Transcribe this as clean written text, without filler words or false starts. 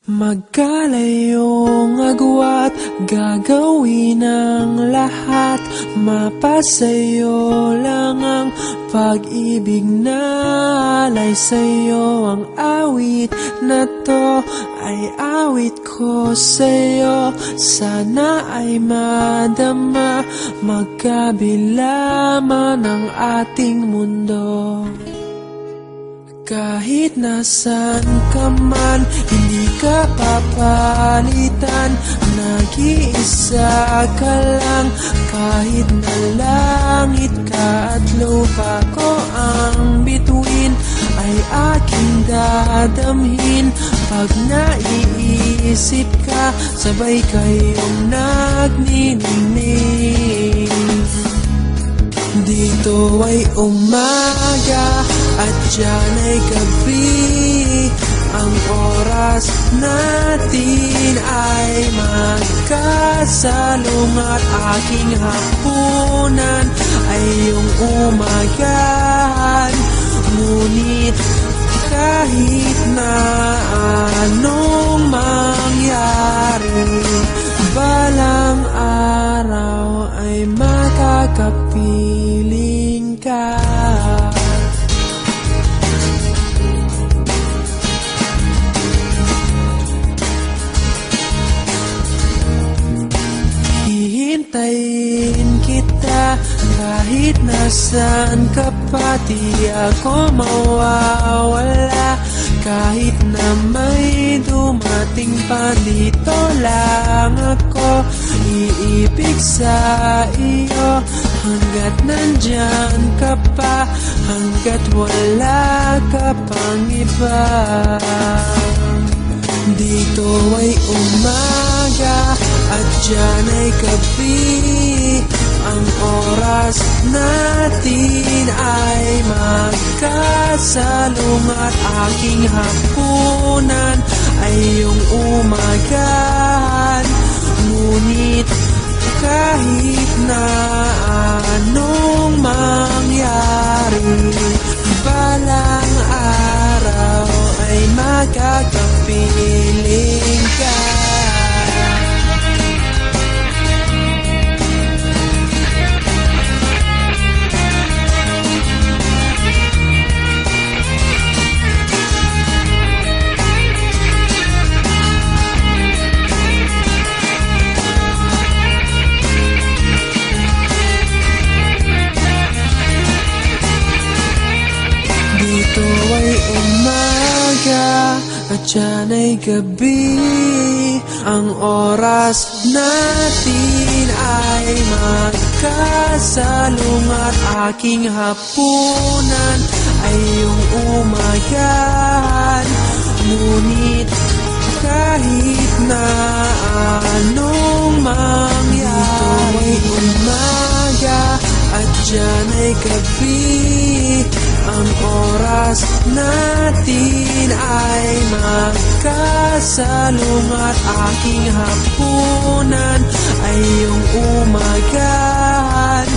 Magkalayong agwat, gagawin ang lahat. Mapasayo lang ang pag-ibig na alay sa'yo. Ang awit na to ay awit ko sa'yo. Sana ay madama, magkabila man ang ating mundo. Kahit nasan ka man, hindi ka papalitan. Nag-iisa ka lang, kahit na langit ka at lupa ko ang bituin, ay aking dadamhin. Pag naiisip ka, sabay kayong nagniningning. Dito ay umaga at diyan ay gabi. Ang oras natin ay magkasalungat. Aking hapunan ay iyong umagahan. Ngunit kahit na anong mangyari, balang araw ay makakapiling ka. Hihintayin kita kahit nasaan ka pa. Di ako mawawala kahit na may dumating pa. Dito lang ako iibig sa iyo hanggat nandyan ka pa, hanggat wala ka pang iba. Dito ay umaga at diyan ay gabi. Ang oras natin ay magkasalungat. Aking hapunan ay iyong umagahan. Ngunit kahit na anong mangyari, balang araw ay magkakapiling ka. Dito ay umaga at diyan ay gabi. Ang oras natin ay magkasalungat. Aking hapunan ay iyong umagahan. Ngunit kahit na anong mangyari, dito ay umaga at diyan ay gabi. Ang oras natin ay magkasalungat. Aking hapunan ay iyong umagahan.